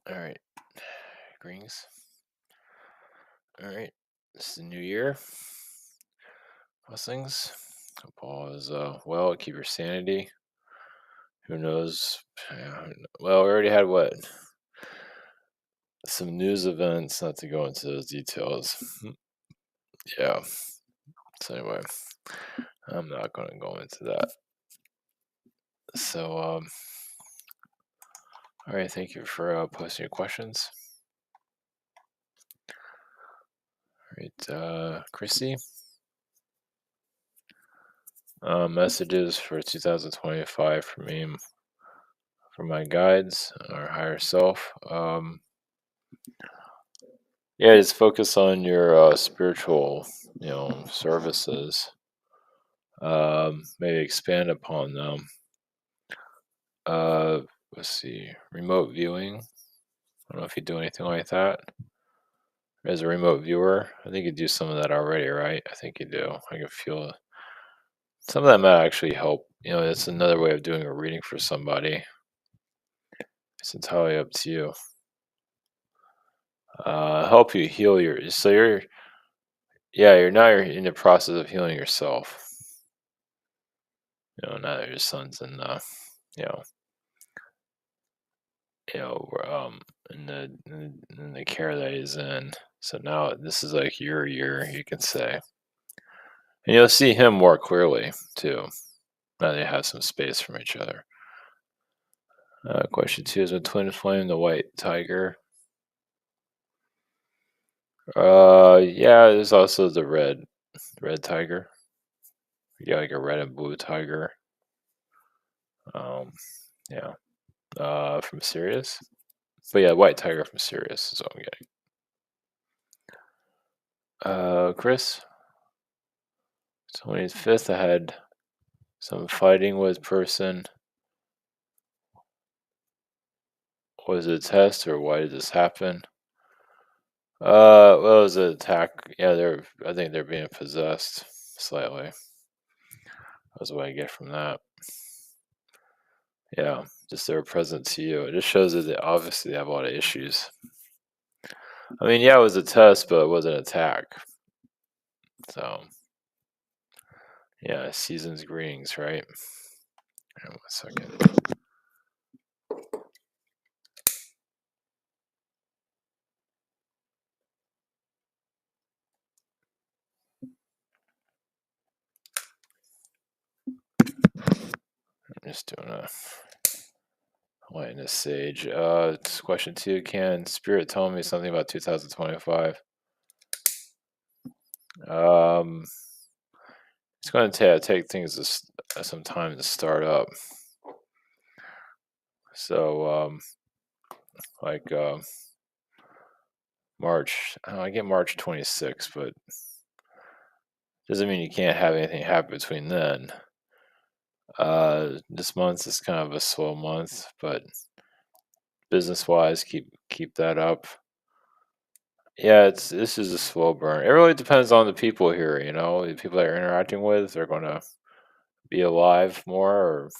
All right. Greetings. All right. This is the new year. Blessings. Hope all is well. Keep your sanity. Who knows? Well, we already had what? Some news events. Not to go into those details. Yeah. So anyway, I'm not going to go into that. So all right. Thank you for posting your questions. All right, Chrissy. Messages for 2025 for me, for my guides, our higher self. Yeah, just focus on your spiritual, services. Maybe expand upon them. Uh, let's see, remote viewing. I don't know if you do anything like that. As a remote viewer, I think you do some of that already, right? I think you do. I can feel some of that might actually help. It's another way of doing a reading for somebody. It's entirely up to you. Help you heal you're now you're in the process of healing yourself. Now that your son's in you know in the care that he's in. So now this is like your year, you can say, and you'll see him more clearly too. Now they have some space from each other. Question 2 is with twin flame, the white tiger. Yeah, there's also the red tiger. You got like a red and blue tiger. Yeah. From Sirius. But yeah, white tiger from Sirius is what I'm getting. Chris. 25th, I had some fighting with person. Was it a test or why did this happen? Well, it was an attack. Yeah, I think they're being possessed slightly. That's what I get from that. Yeah, just their present to you. It just shows that they obviously have a lot of issues. I mean, yeah, it was a test, but it was an attack. So, yeah, season's greetings, right? Hang on 1 second. I'm just doing a Lightness Sage. Question 2. Can Spirit tell me something about 2025? It's going to take things some time to start up. So, like March, I get March 26th, but doesn't mean you can't have anything happen between then. This month is kind of a slow month, but business-wise, keep that up. Yeah, this is a slow burn. It really depends on the people here. The people that you're interacting with, they're going to be alive more or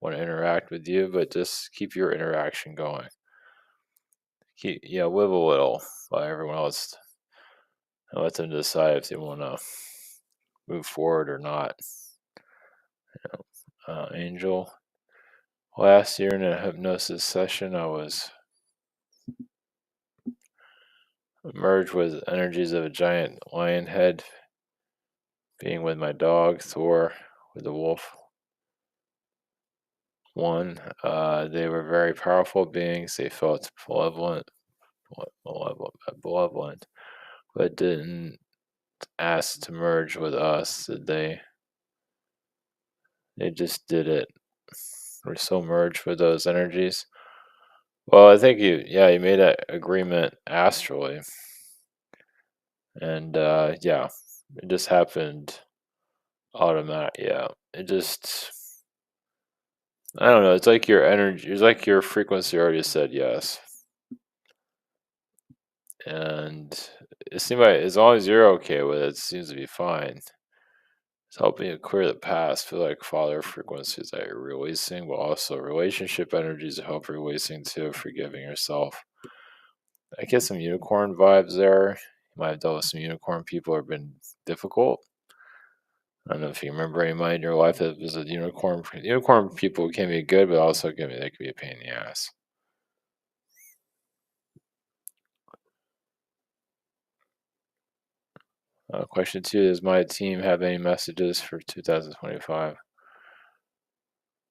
want to interact with you, but just keep your interaction going. Live a little while everyone else, and let them decide if they want to move forward or not. Angel, last year in a hypnosis session, I was merged with energies of a giant lion head, being with my dog Thor, with the wolf. One, they were very powerful beings. They felt malevolent, but didn't ask to merge with us. Did they? They just did it. We're so merged with those energies. Well, I think you made that agreement astrally, and yeah, it just happened automatic. Yeah, it just. I don't know. It's like your energy. It's like your frequency already said yes, and it seems like as long as you're okay with it, it seems to be fine. It's helping you clear the past. Feel like father frequencies that you're releasing, but also relationship energies help releasing too, forgiving yourself. I get some unicorn vibes there. You might have dealt with some unicorn people who have been difficult. I don't know if you remember anybody in your life that was a unicorn. Unicorn people can be good, but also they can be a pain in the ass. Question two: does my team have any messages for 2025?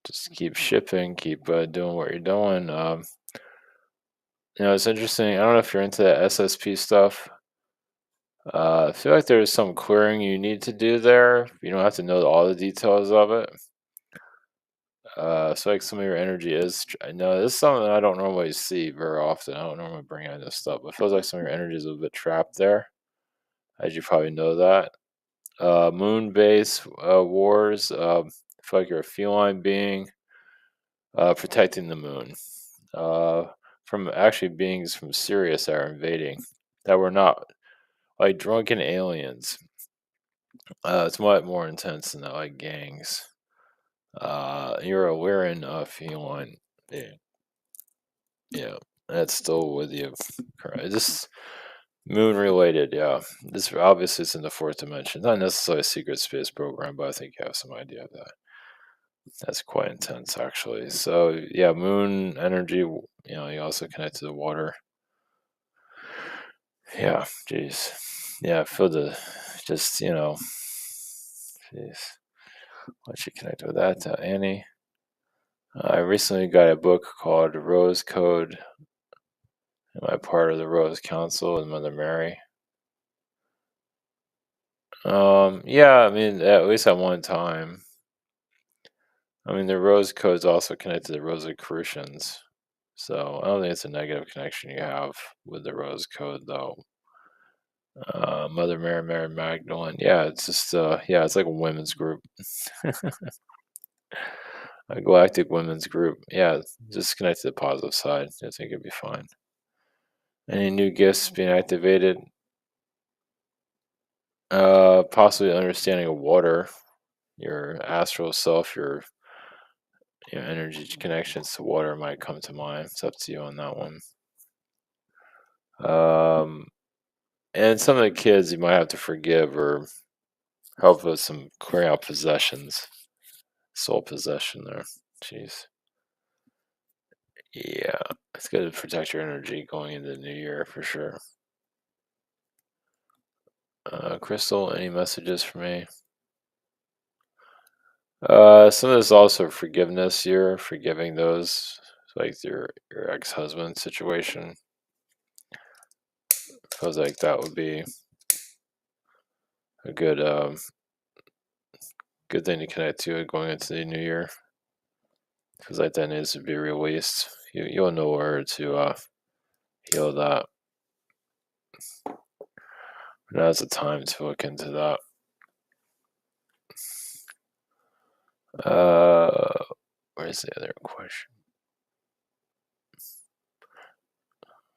Just keep shipping, keep doing what you're doing. It's interesting. I don't know if you're into that SSP stuff. I feel like there's some clearing you need to do there. You don't have to know all the details of it. So like some of your energy is. I know this is something I don't normally see very often. I don't normally bring in this stuff, but it feels like some of your energy is a bit trapped there, as you probably know that. Moon base wars. I feel like you're a feline being protecting the moon from actually beings from Sirius that are invading that were not like drunken aliens. It's much more intense than that, like gangs. You're a Lyran feline being. Yeah, that's still with you. Correct. Just moon related, yeah. This obviously it's in the fourth dimension. Not necessarily a secret space program, but I think you have some idea of that. That's quite intense, actually. So yeah, moon energy. You also connect to the water. Yeah, jeez. Yeah, I feel the just jeez. Why don't you connect with that, Annie? I recently got a book called Rose Code. Am I part of the Rose Council with Mother Mary? Yeah, I mean, at least at one time. I mean, the Rose Code is also connected to the Rosicrucians, so I don't think it's a negative connection you have with the Rose Code, though. Mother Mary, Mary Magdalene. Yeah, it's just yeah, it's like a women's group, a galactic women's group. Yeah, just connect to the positive side. I think it'd be fine. Any new gifts being activated? Possibly understanding of water, your astral self, your energy connections to water might come to mind. It's up to you on that one. And some of the kids you might have to forgive or help with some clearing out possessions, soul possession there. Jeez. Yeah, it's good to protect your energy going into the new year for sure. Crystal, any messages for me? Some of this also forgiveness. You're forgiving those, like your ex husband situation. Feels like that would be a good thing to connect to going into the new year. Feels like that needs to be released. You'll know where to heal that. Now's the time to look into that. Where's the other question?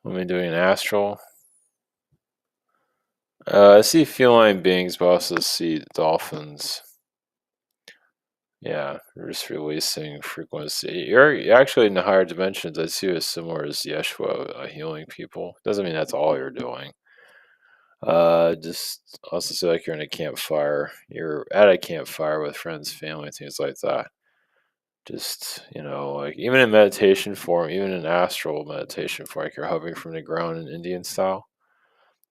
Let me doing an astral. I see feline beings, but I also see dolphins. Yeah, you're just releasing frequency. You're actually in the higher dimensions. I see you as similar as Yeshua, healing people. Doesn't mean that's all you're doing. Just also see like you're in a campfire. You're at a campfire with friends, family, things like that. Just like even in meditation form, even in astral meditation form, like you're hovering from the ground in Indian style.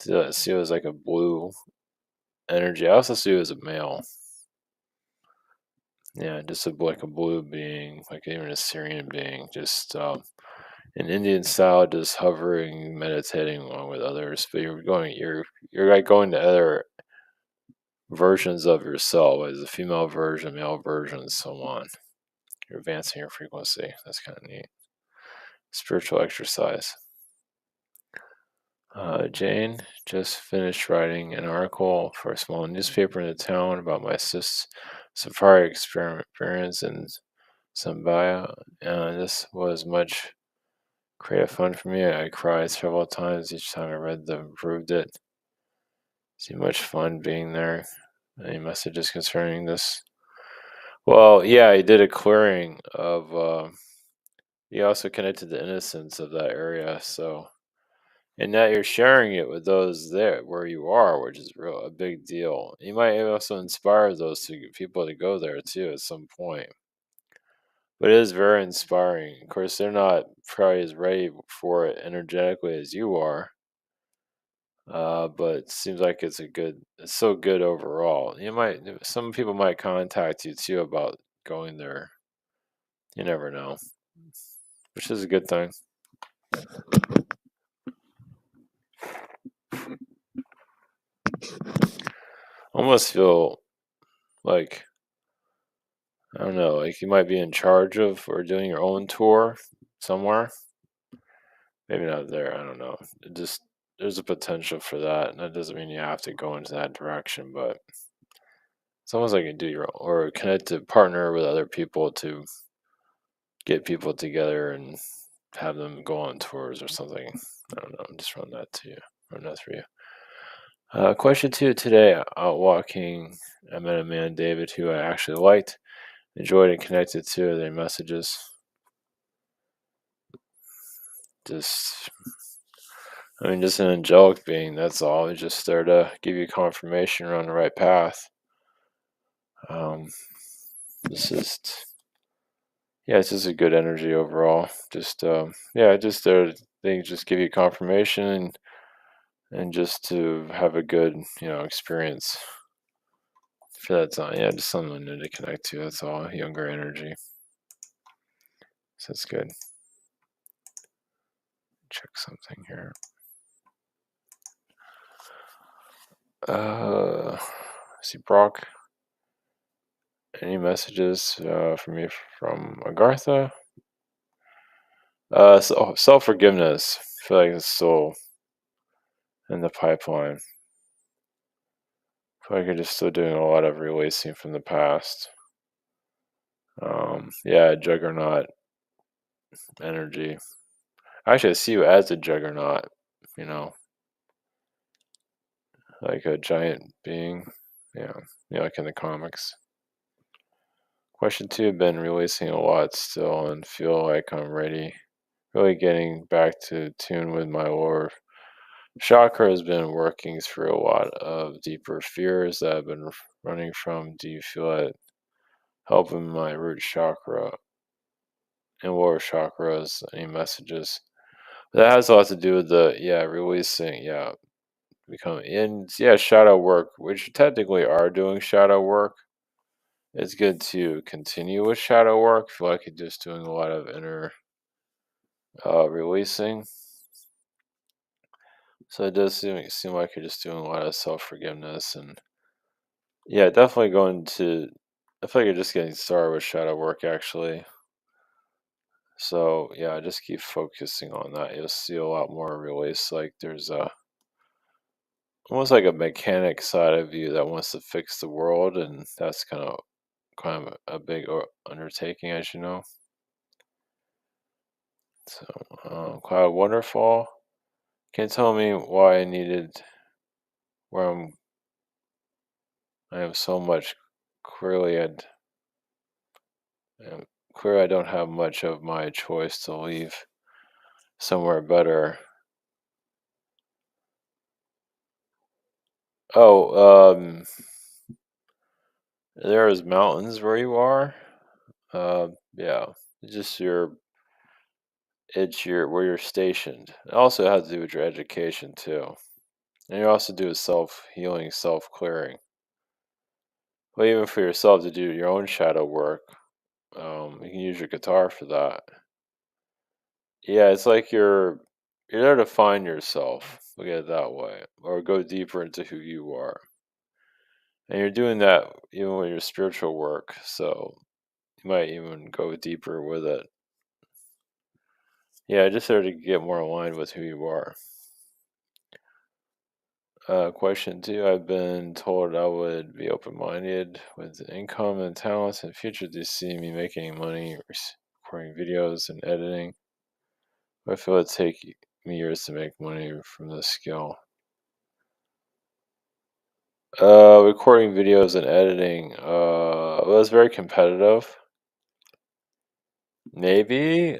See you as like a blue energy. I also see you as a male. Yeah, just like a blue being, like even a Syrian being, just in Indian style, just hovering, meditating along with others. But you're like going to other versions of yourself, as a female version, male version, and so on. You're advancing your frequency. That's kind of neat. Spiritual exercise. Jane just finished writing an article for a small newspaper in the town about my safari experience in Zambia. This was much creative fun for me. I cried several times each time I read them, proved it. Seemed much fun being there. Any messages concerning this? Well, yeah, he did a clearing of. He also connected the innocence of that area, so and that you're sharing it with those there where you are, which is real a big deal. You might also inspire those people to go there too at some point. But it is very inspiring. Of course, they're not probably as ready for it energetically as you are. But it seems like it's so good overall. Some people might contact you too about going there. You never know, which is a good thing. Almost feel like, I don't know, like you might be in charge of or doing your own tour somewhere. Maybe not there. I don't know. It just there's a potential for that. And that doesn't mean you have to go into that direction, but it's almost like you do your own, or connect to partner with other people to get people together and have them go on tours or something. I don't know. Just run that to you. Run that through you. Question two today. Out walking, I met a man, David, who I actually liked, enjoyed, and connected to their messages. Just, just an angelic being. That's all. He's just there to give you confirmation you're on the right path. This is, yeah, it's just a good energy overall. Just, yeah, just there. They just give you confirmation and just to have a good, experience for that time. Yeah, just someone new to connect to. That's all. Younger energy. So that's good. Check something here. See Brock. Any messages for me from Agartha? Self forgiveness. I feel like it's still in the pipeline. I feel like you're just still doing a lot of releasing from the past. Yeah, Juggernaut energy. Actually, I see you as a Juggernaut. You know, like a giant being. Yeah, like in the comics. Question two, I've been releasing a lot still and feel like I'm ready. Really getting back to tune with my lower chakra has been working through a lot of deeper fears that I've been running from. Do you feel it helping my root chakra and lower chakras? Any messages? That has a lot to do with releasing, becoming in shadow work, which you technically are doing shadow work. It's good to continue with shadow work. I feel like you're just doing a lot of inner releasing. So it does seem like you're just doing a lot of self forgiveness and definitely going to. I feel like you're just getting started with shadow work actually. So yeah, just keep focusing on that. You'll see a lot more release. Like there's a almost like a mechanic side of you that wants to fix the world, and that's kind of a big undertaking, as you know. So, Cloud Wonderfall, can you tell me why I needed where I have so much clearly um, clearly I don't have much of my choice to leave somewhere better. Oh, there's mountains where you are. Yeah, it's just it's your where you're stationed. It also has to do with your education too, and you also do self healing, self clearing. Well, even for yourself to do your own shadow work, you can use your guitar for that. Yeah, it's like you're there to find yourself. Look at it that way, or go deeper into who you are, and you're doing that even with your spiritual work. So you might even go deeper with it. Yeah, just there to get more aligned with who you are. Question two, I've been told I would be open minded with income and talents in the future. Do you see me making money, recording videos and editing? I feel it'd take me years to make money from this skill. Recording videos and editing, well, it's very competitive. Maybe.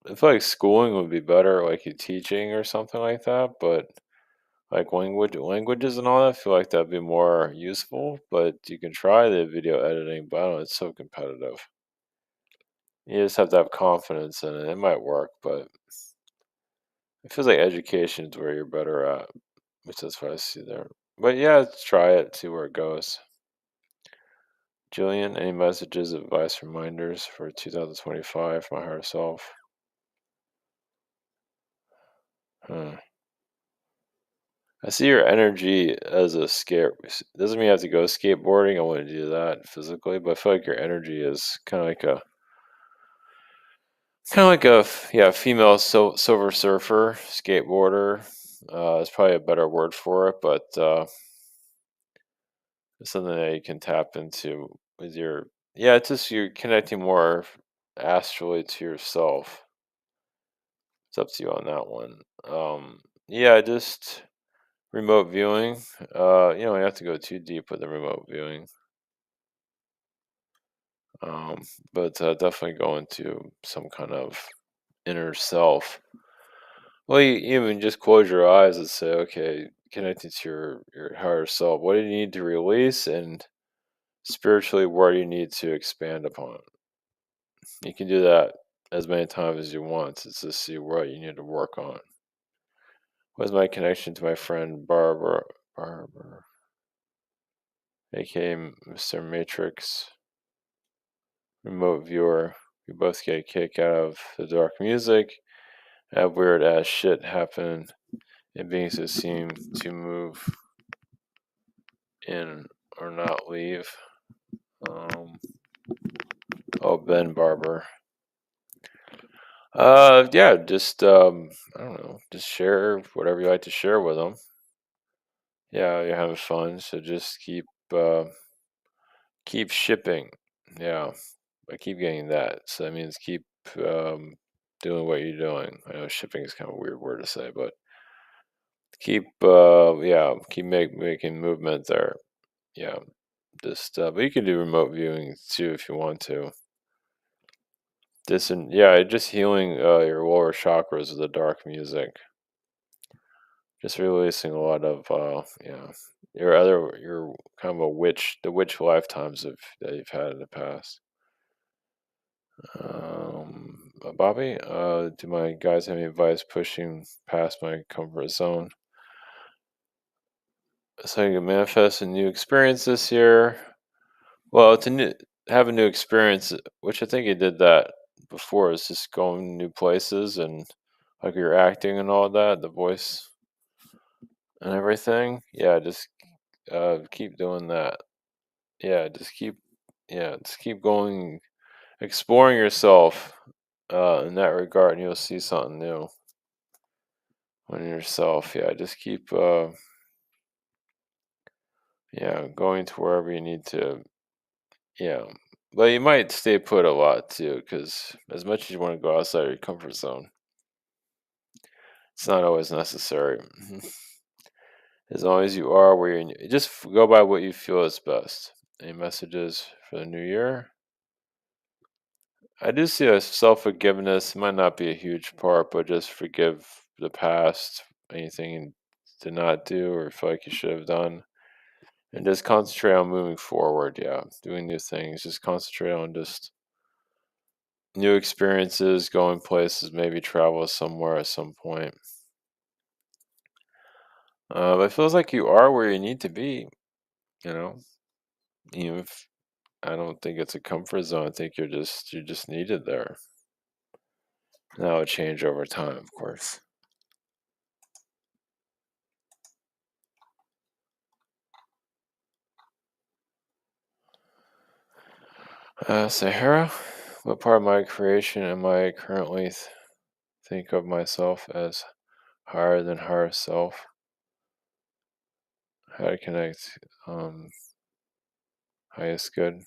I feel like schooling would be better, like you teaching or something like that, but like languages and all that, I feel like that'd be more useful, but you can try the video editing, but I don't know, it's so competitive. You just have to have confidence in it. It might work, but it feels like education is where you're better at, which is what I see there. But yeah, let's try it, see where it goes. Jillian, any messages, advice, reminders for 2025, my higher self? Hmm. I see your energy as a scare. Doesn't mean you have to go skateboarding. I want to do that physically, but I feel like your energy is kind of like a female silver surfer skateboarder. Is probably a better word for it, but it's something that you can tap into with your. Yeah, it's just you're connecting more astrally to yourself. It's up to you on that one. Yeah, just remote viewing. You have to go too deep with the remote viewing. Um, but definitely go into some kind of inner self. Well, you even just close your eyes and say, okay, connected to your higher self. What do you need to release, and spiritually, what do you need to expand upon? You can do that as many times as you want to just see what you need to work on. What's my connection to my friend Barbara, aka Mr. Matrix, remote viewer? We both get a kick out of the dark music. Have weird ass shit happen, and beings that seem to move in or not leave. Um, oh, Ben Barber. Yeah, just I don't know, just share whatever you like to share with them. Yeah, you're having fun, so just keep shipping. Yeah, I keep getting that, so that means keep doing what you're doing. I know shipping is kind of a weird word to say, but keep making movement there. Yeah, just but you can do remote viewing too if you want to. Just healing your lower chakras with the dark music. Just releasing a lot of your kind of a the witch lifetimes that you've had in the past. Bobby, do my guys have any advice pushing past my comfort zone? So you can manifest a new experience this year. Well, have a new experience, which I think you did that before. Is just going new places and like your acting and all that, the voice and everything. Yeah, just keep doing that. Yeah, just keep going, exploring yourself in that regard, and you'll see something new on yourself. Yeah, just keep going to wherever you need to. Yeah. But you might stay put a lot too, because as much as you want to go outside your comfort zone, it's not always necessary. As long as you are where just go by what you feel is best. Any messages for the new year? I do see a self forgiveness might not be a huge part, but just forgive the past, anything you did not do or feel like you should have done, and just concentrate on moving forward. Yeah, doing new things. Just concentrate on just new experiences, going places, maybe travel somewhere at some point. But it feels like you are where you need to be. You know, even if I don't think it's a comfort zone. I think you're just needed there. That would change over time, of course. Sahara, what part of my creation am I currently think of myself as higher than higher self? How to connect highest good?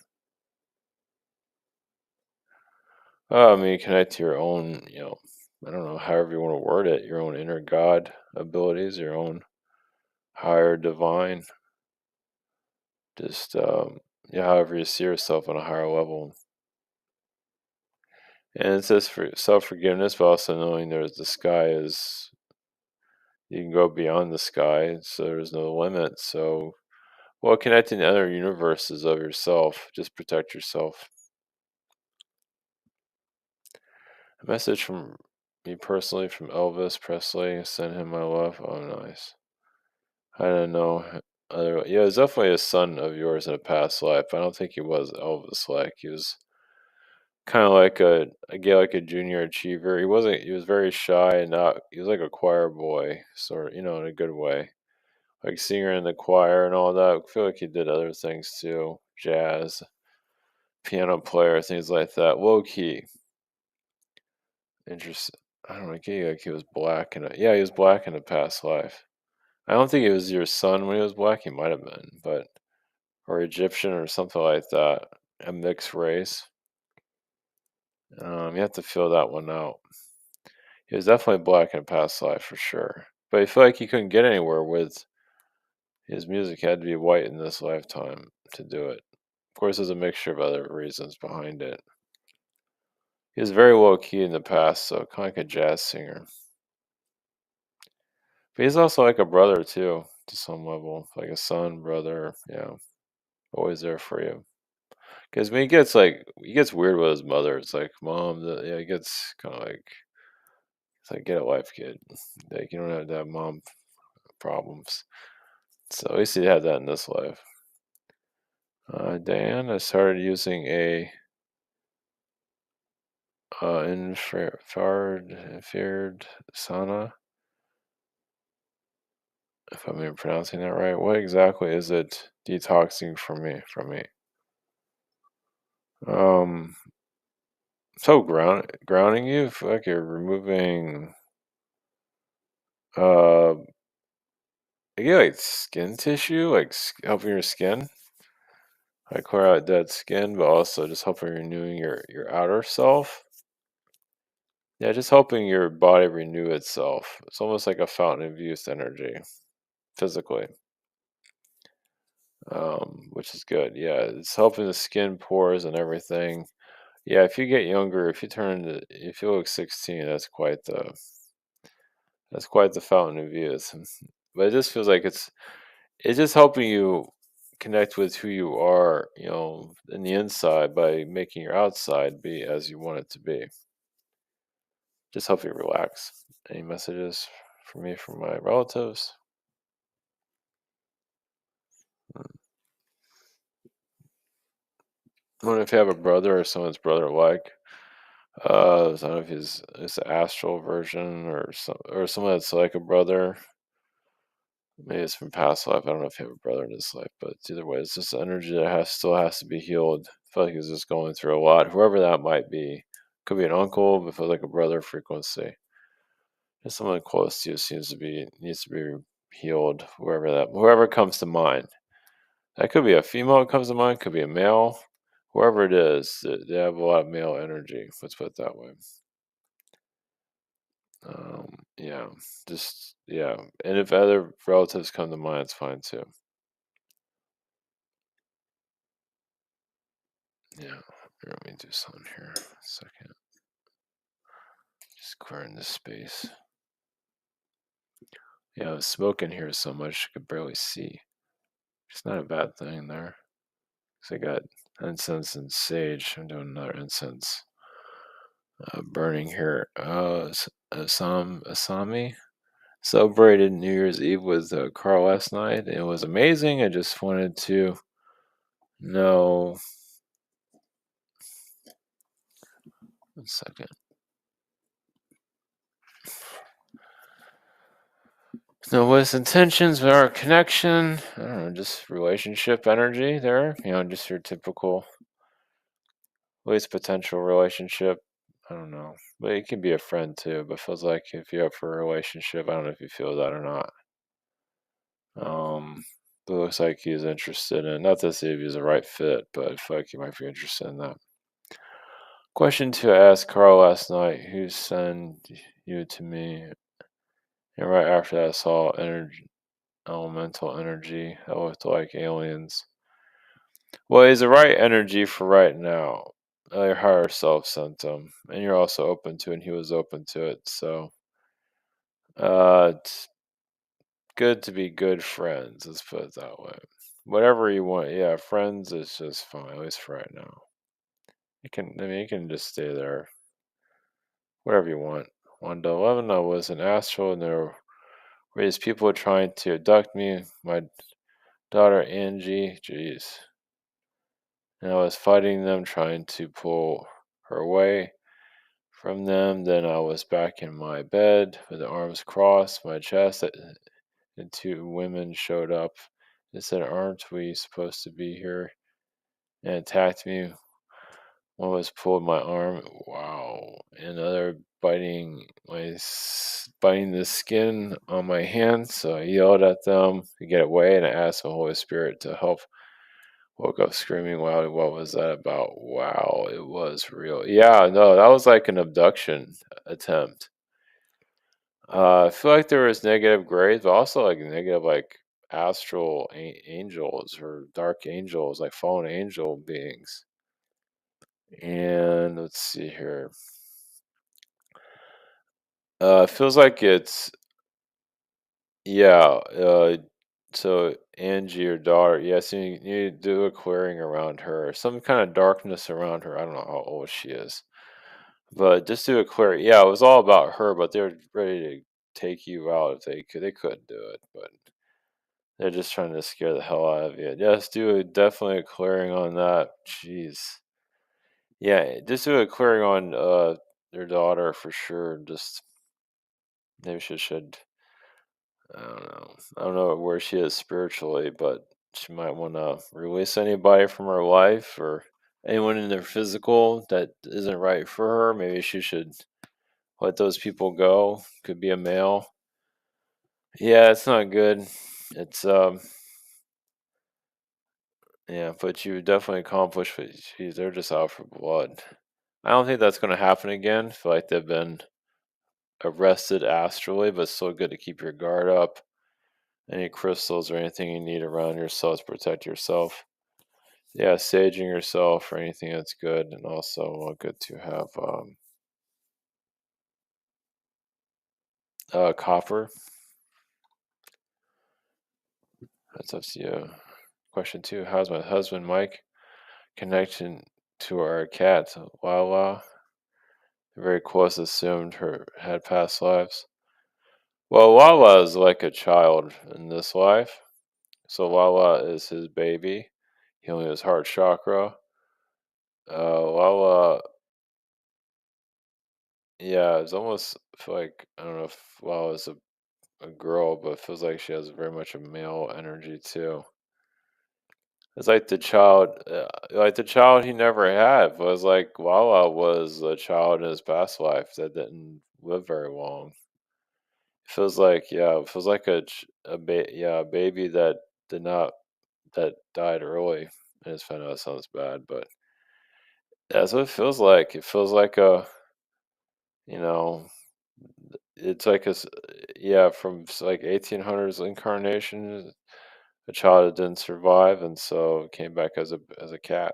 I mean, connect to your own, I don't know, however you want to word it, your own inner God abilities, your own higher divine, just, however you see yourself on a higher level. And it says for self-forgiveness, but also knowing there's the sky is you can go beyond the sky, so there's no limit. So, well, connecting to other universes of yourself, just protect yourself. A message from me personally from Elvis Presley. Send him my love. Oh, nice. I don't know. Other, yeah, it's definitely a son of yours in a past life. I don't think he was Elvis like. He was kind of like like a junior achiever. He wasn't. He was very shy and not. He was like a choir boy, sort of, in a good way, like singer in the choir and all that. I feel like he did other things too, jazz, piano player, things like that. Low key, interesting. I don't know. Like he was black in a yeah, he was black in a past life. I don't think it was your son when he was black. He might have been, but or Egyptian or something like that. A mixed race. You have to fill that one out. He was definitely black in a past life for sure. But I feel like he couldn't get anywhere with his music. He had to be white in this lifetime to do it. Of course, there's a mixture of other reasons behind it. He was very low key in the past, so kind of like a jazz singer. But he's also like a brother too, to some level, like a son, brother. Yeah, always there for you. Because when he gets weird with his mother. It's like, mom, yeah, he gets kind of like, it's like, get a life, kid. Like, you don't have to have mom problems. So at least he had that in this life. Diane, I started using a infrared sauna, if I'm even pronouncing that right. What exactly is it detoxing from me? Um, so grounding you, feel like you're removing uh, I get like skin tissue, like helping your skin, like clear out dead skin, but also just helping renewing your outer self. Yeah, just helping your body renew itself. It's almost like a fountain of youth energy, physically, which is good. Yeah, it's helping the skin pores and everything. Yeah, if you get younger, if you look 16, that's quite the fountain of youth. But it just feels like it's just helping you connect with who you are, in the inside by making your outside be as you want it to be. Just help you relax. Any messages for me from my relatives? I wonder if you have a brother or someone's brother like. I don't know if it's the astral version or someone that's like a brother. Maybe it's from past life. I don't know if you have a brother in this life, but either way, it's just energy that still has to be healed. I feel like he's just going through a lot. Whoever that might be, could be an uncle, but feels like a brother frequency. Just someone close to you needs to be healed. Whoever comes to mind. That could be a female that comes to mind. Could be a male. Whoever it is, they have a lot of male energy. Let's put it that way. Yeah, just yeah. And if other relatives come to mind, it's fine too. Yeah, here, let me do something here. A second. Just clearing this space. Yeah, I was smoking here so much I could barely see. It's not a bad thing there. Cause I got incense and sage. I'm doing another incense burning here. Asami celebrated New Year's Eve with Carl last night. It was amazing. I just wanted to know. One second. Know what his intentions with our connection. I don't know, just relationship energy there. Just your typical, at least potential relationship. I don't know. But it can be a friend too, but feels like if you're up for a relationship, I don't know if you feel that or not. But it looks like he's interested in, not to see if he's a right fit, but I feel like he might be interested in that. Question to ask Carl last night, who sent you to me? And right after that, I saw elemental energy that looked like aliens. Well, he's the right energy for right now. Your higher self sent them, and you're also open to it, and he was open to it. So, it's good to be good friends. Let's put it that way. Whatever you want, yeah, friends is just fine, at least for right now. I mean, you can just stay there, whatever you want. 1 to 11, I was an astral, and there were these people trying to abduct me. My daughter Angie, jeez, and I was fighting them, trying to pull her away from them. Then I was back in my bed with the arms crossed, my chest, and two women showed up and said, "Aren't we supposed to be here?" and attacked me. One was pulled my arm, wow, and the other biting the skin on my hand. So I yelled at them to get away, and I asked the Holy Spirit to help. Woke up screaming, "Wow, what was that about?" Wow, it was real. Yeah, no, that was like an abduction attempt. I feel like there was negative grades, but also like negative, like astral angels or dark angels, like fallen angel beings. And let's see here. It feels like it's yeah. So Angie, your daughter, yes, you need to do a clearing around her, some kind of darkness around her. I don't know how old she is, but just do a clear. Yeah, it was all about her, but they're ready to take you out if they could. They couldn't do it, but they're just trying to scare the hell out of you. Yes, definitely a clearing on that. Jeez. Yeah, just do a clearing on their daughter for sure. Just maybe she should. I don't know. I don't know where she is spiritually, but she might want to release anybody from her life or anyone in their physical that isn't right for her. Maybe she should let those people go. Could be a male. Yeah, it's not good. It's yeah, but you definitely accomplished what they're just out for blood. I don't think that's gonna happen again. I feel like they've been arrested astrally, but it's still good to keep your guard up. Any crystals or anything you need around yourself to protect yourself. Yeah, saging yourself or anything that's good, and also good to have copper. That's up to you. Question two: how's my husband Mike connection to our cat Lala? Very close. Assumed her had past lives. Well, Lala is like a child in this life, so Lala is his baby. He only has heart chakra. Lala, yeah, it's almost feel like I don't know if Lala is a girl, but it feels like she has very much a male energy too. It's like the child he never had was like Lala was a child in his past life that didn't live very long. Feels like yeah, it feels like a baby that did not that died early. I just found out it sounds bad, but that's what it feels like. It feels like you know, it's like yeah, from like 1800s incarnation, a child that didn't survive, and so came back as a cat.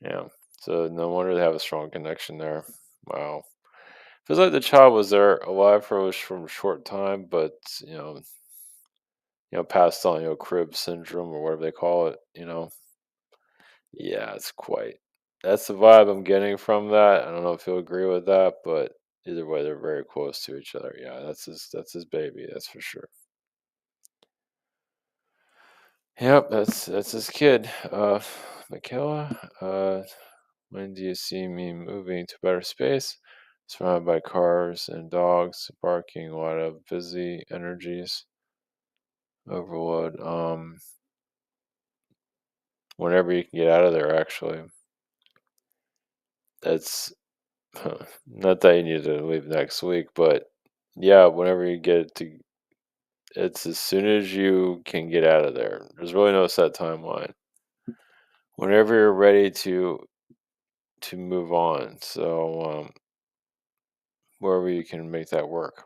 Yeah, so no wonder they have a strong connection there. Wow, feels like the child was there alive for from a short time, but passed on, crib syndrome or whatever they call it. Yeah, it's quite. That's the vibe I'm getting from that. I don't know if you'll agree with that, but either way, they're very close to each other. Yeah, that's his baby. That's for sure. Yep, that's his kid. Michaela, when do you see me moving to better space? Surrounded by cars and dogs barking, a lot of busy energies, overload. Whenever you can get out of there, actually. That's not that you need to leave next week, but yeah, whenever you get to, it's as soon as you can get out of there. There's really no set timeline. Whenever you're ready to move on. So wherever you can make that work.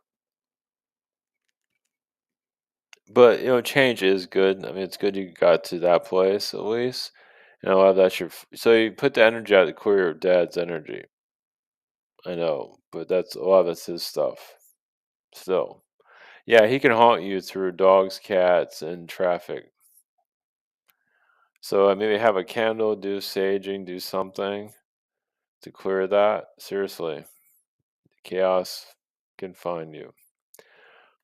But change is good. I mean, it's good you got to that place at least. And a lot of that's so you put the energy out to clear your dad's energy. I know, but that's a lot of that's his stuff. Still. Yeah, he can haunt you through dogs, cats, and traffic. So maybe have a candle, do saging, do something to clear that. Seriously, chaos can find you.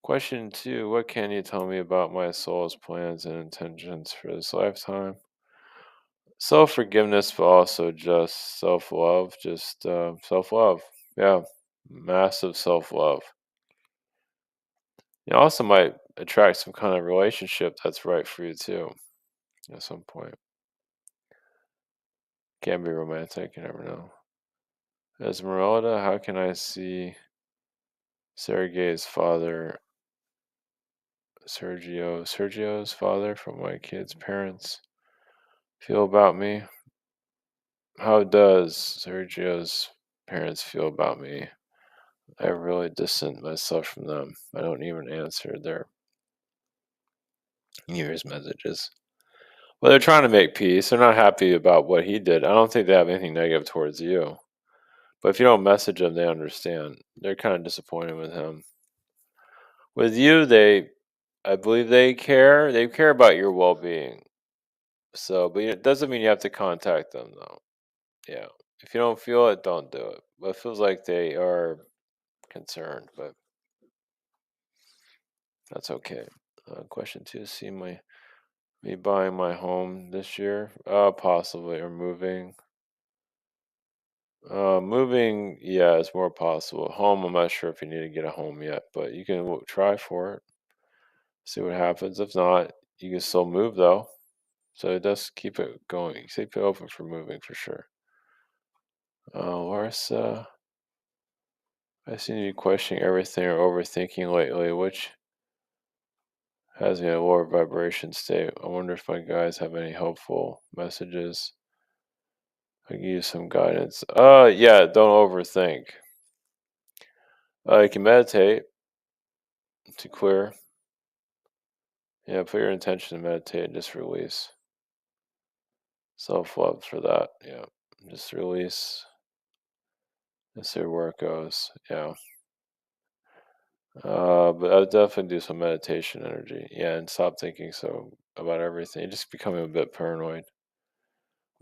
Question two: what can you tell me about my soul's plans and intentions for this lifetime? Self forgiveness, but also just self love. Just self love. Yeah, massive self love. You also might attract some kind of relationship that's right for you too at some point. Can be romantic, you never know. Esmeralda, how can I see Sergei's father, Sergio's father from my kid's parents feel about me? How does Sergio's parents feel about me? I really distant myself from them. I don't even answer their New Year's messages. Well, they're trying to make peace. They're not happy about what he did. I don't think they have anything negative towards you. But if you don't message them, they understand. They're kind of disappointed with him. With you, I believe they care. They care about your well-being. So, but it doesn't mean you have to contact them, though. Yeah. If you don't feel it, don't do it. But it feels like they are concerned, but that's okay. Question two: see me buying my home this year? Possibly, or moving. Moving, yeah, it's more possible. Home, I'm not sure if you need to get a home yet, but you can try for it. See what happens. If not, you can still move though. So just keep it going. Keep it open for moving for sure. Larsa, I seem to be questioning everything or overthinking lately, which has me in a lower vibration state. I wonder if my guys have any helpful messages. I can use some guidance. Yeah, don't overthink. You can meditate to clear. Yeah, put your intention to meditate and just release. Self love for that. Yeah. Just release and see where it goes. Yeah. But I would definitely do some meditation energy. Yeah, and stop thinking so about everything. Just becoming a bit paranoid.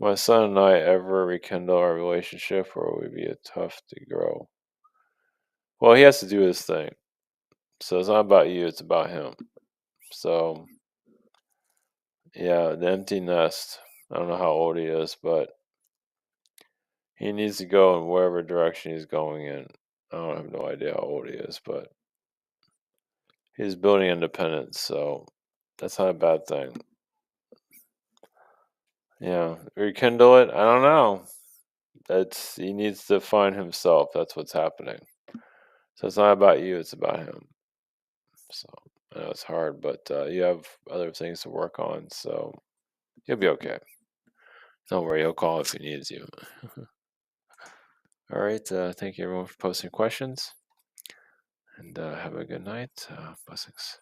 My son and I ever rekindle our relationship, or would it be tough to grow? Well, he has to do his thing. So it's not about you, it's about him. So, yeah, the empty nest. I don't know how old he is, but he needs to go in whatever direction he's going in. I don't have no idea how old he is, but he's building independence, so that's not a bad thing. Yeah, rekindle it. I don't know. That's he needs to find himself. That's what's happening. So it's not about you; it's about him. So I know it's hard, but you have other things to work on, so you'll be okay. Don't worry, he'll call if he needs you. All right. Thank you everyone for posting questions, and have a good night. Blessings.